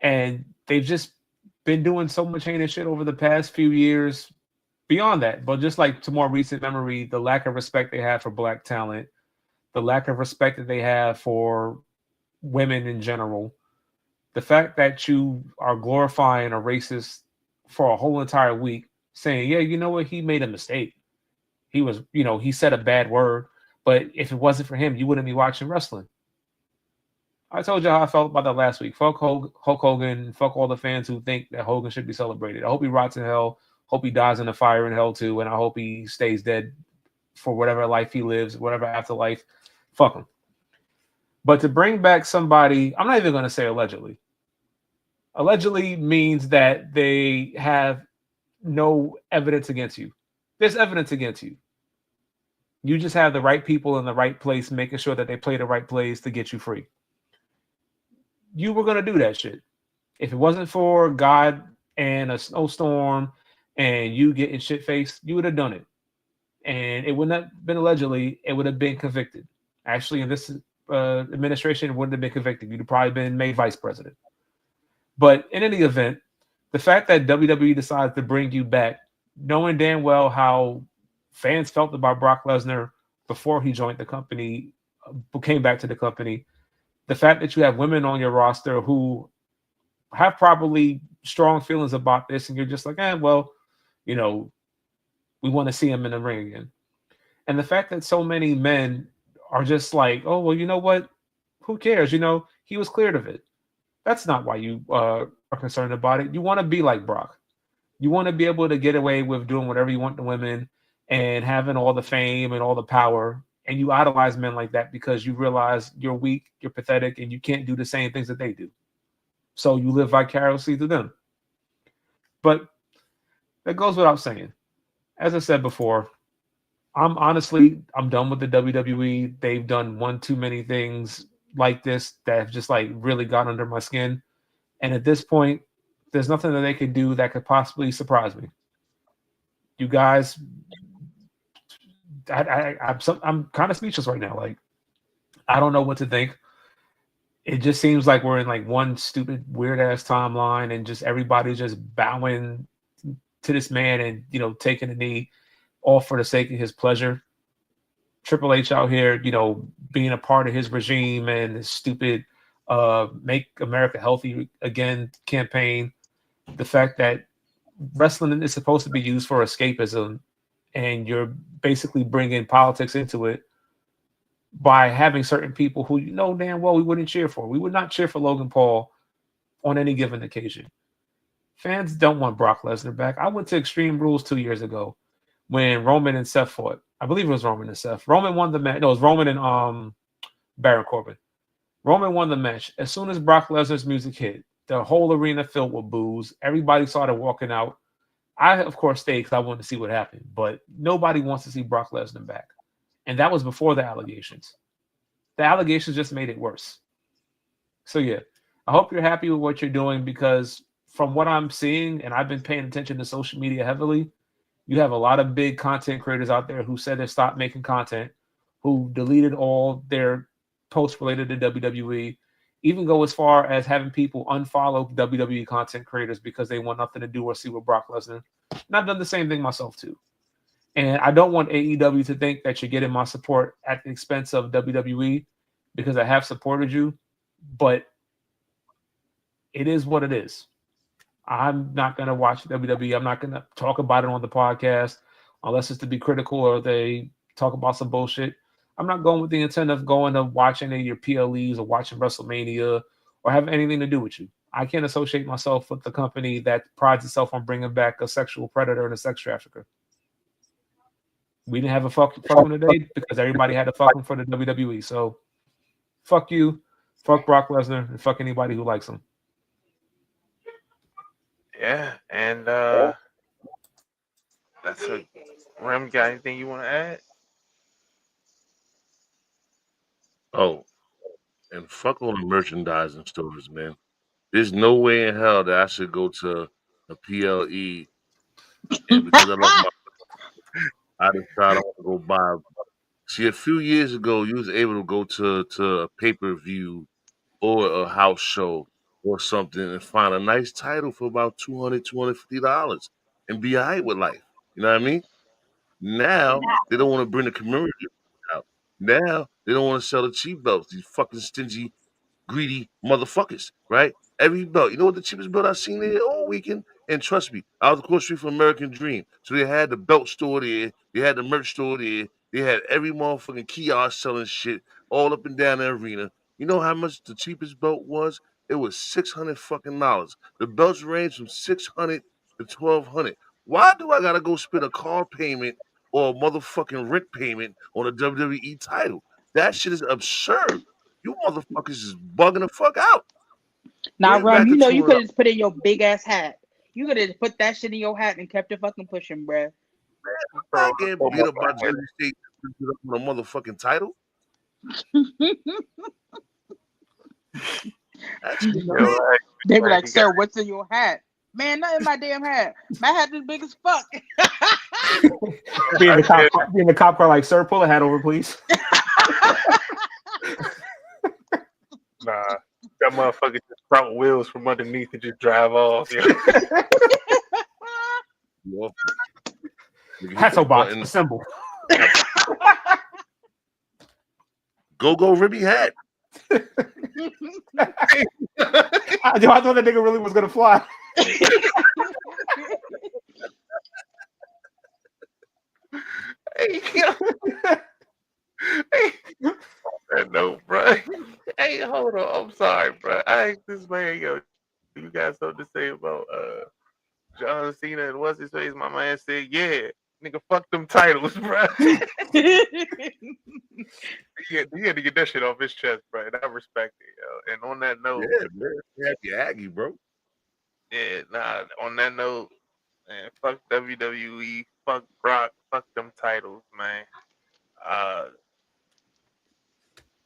And they've just been doing so much heinous shit over the past few years beyond that. But just like to more recent memory, the lack of respect they have for black talent, the lack of respect that they have for women in general, the fact that you are glorifying a racist for a whole entire week, saying, yeah, you know what, he made a mistake. He was, he said a bad word, but if it wasn't for him, you wouldn't be watching wrestling. I told you how I felt about that last week. Fuck Hulk Hogan. Fuck all the fans who think that Hogan should be celebrated. I hope he rots in hell. Hope he dies in the fire in hell too. And I hope he stays dead for whatever life he lives, whatever afterlife. Fuck him. But to bring back somebody, I'm not even going to say allegedly. Allegedly means that they have no evidence against you. There's evidence against you. You just have the right people in the right place, making sure that they play the right plays to get you free. You were going to do that shit. If it wasn't for God and a snowstorm and you getting shit faced, you would have done it. And it wouldn't have been allegedly, it would have been convicted. Actually, in this administration, it wouldn't have been convicted. You'd have probably been made vice president. But in any event, the fact that WWE decides to bring you back, knowing damn well how fans felt about Brock Lesnar before he joined the company, came back to the company, the fact that you have women on your roster who have probably strong feelings about this, and you're just like, we want to see him in the ring again. And the fact that so many men are just like, oh, well, you know what? Who cares? He was cleared of it. That's not why you are concerned about it. You want to be like Brock. You want to be able to get away with doing whatever you want to women and having all the fame and all the power. And you idolize men like that because you realize you're weak, you're pathetic, and you can't do the same things that they do. So you live vicariously through them. But that goes without saying. As I said before, I'm done with the WWE. They've done one too many things like this that have just like really got under my skin. And at this point, there's nothing that they could do that could possibly surprise me. You guys, I'm kind of speechless right now. Like, I don't know what to think. It just seems like we're in like one stupid weird ass timeline, and just everybody's just bowing to this man and taking a knee, all for the sake of his pleasure. Triple H out here, being a part of his regime and his stupid Make America Healthy Again campaign. The fact that wrestling is supposed to be used for escapism, and you're basically bringing politics into it by having certain people who damn well we wouldn't cheer for. We would not cheer for Logan Paul on any given occasion. Fans don't want Brock Lesnar back. I went to Extreme Rules 2 years ago when Roman and Seth fought. I believe it was Roman and Seth. Roman won the match. No, it was Roman and Baron Corbin. Roman won the match. As soon as Brock Lesnar's music hit, the whole arena filled with boos. Everybody started walking out. I, of course, stayed because I wanted to see what happened. But nobody wants to see Brock Lesnar back. And that was before the allegations. The allegations just made it worse. So, yeah, I hope you're happy with what you're doing, because from what I'm seeing, and I've been paying attention to social media heavily, you have a lot of big content creators out there who said they stopped making content, who deleted all their posts related to WWE, even go as far as having people unfollow WWE content creators because they want nothing to do or see with Brock Lesnar. And I've done the same thing myself too. And I don't want AEW to think that you're getting my support at the expense of WWE, because I have supported you, but it is what it is. I'm not going to watch WWE. I'm not going to talk about it on the podcast unless it's to be critical or they talk about some bullshit. I'm not going with the intent of going to watch any of your PLEs or watching WrestleMania or have anything to do with you. I can't associate myself with the company that prides itself on bringing back a sexual predator and a sex trafficker. We didn't have a fuck him today because everybody had to fuck him for the WWE. So fuck you, fuck Brock Lesnar, and fuck anybody who likes him. Yeah, and that's a Rem. Got anything you want to add? Oh, and fuck all the merchandising stores, man. There's no way in hell that I should go to a PLE, and because I decided I want to go buy. See, a few years ago, you was able to go to a pay per view or a house show or something and find a nice title for about $250 and be all right with life. You know what I mean? Now they don't want to bring the community out. Now they don't want to sell the cheap belts. These fucking stingy greedy motherfuckers, right? Every belt. You know what the cheapest belt I seen there all weekend? And trust me, I was across the street from American Dream. So they had the belt store there, they had the merch store there, they had every motherfucking kiosk selling shit all up and down the arena. You know how much the cheapest belt was? It was $600 fucking. The belts range from 600 to 1200. Why do I gotta go spend a car payment or a motherfucking rent payment on a WWE title? That shit is absurd. You motherfuckers is bugging the fuck out. Now, Bring Rum, back you the know you 200. could have put in your big ass hat. You could have put that shit in your hat and kept it fucking pushing, bruh. I Throwing get so beat much up by ahead. Jersey State on a motherfucking title. That's Yo, crazy. They be like like, he got sir, what's in your hat? Man, not in my damn hat. My hat is big as fuck. Be in the cop car like, sir, pull a hat over, please. nah. That motherfucker just front wheels from underneath and just drive off. Yo. You know, you hit Hat's the a box, button. assemble. Go, Ribby hat. I thought that nigga really was gonna fly. Hey, yo. Hey. No, bro. Hey, hold on. I'm sorry, bro. I asked this man, yo, you got something to say about John Cena and what's his face? My man said, yeah, nigga, fuck them titles, bro. He had to get that shit off his chest, bro. And I respect it, yo. And on that note, Yeah, man. Happy Aggie, bro. yeah, nah, on that note, man, fuck WWE, fuck Brock, fuck them titles, man. Uh,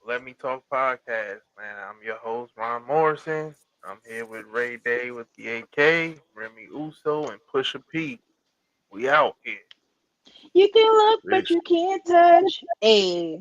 Let Me Talk podcast, man. I'm your host, Ron Morrison. I'm here with Ray Day with the AK, Remy Uso, and Pusha P. We out here. You can look, but Peace. you can't touch. Hey.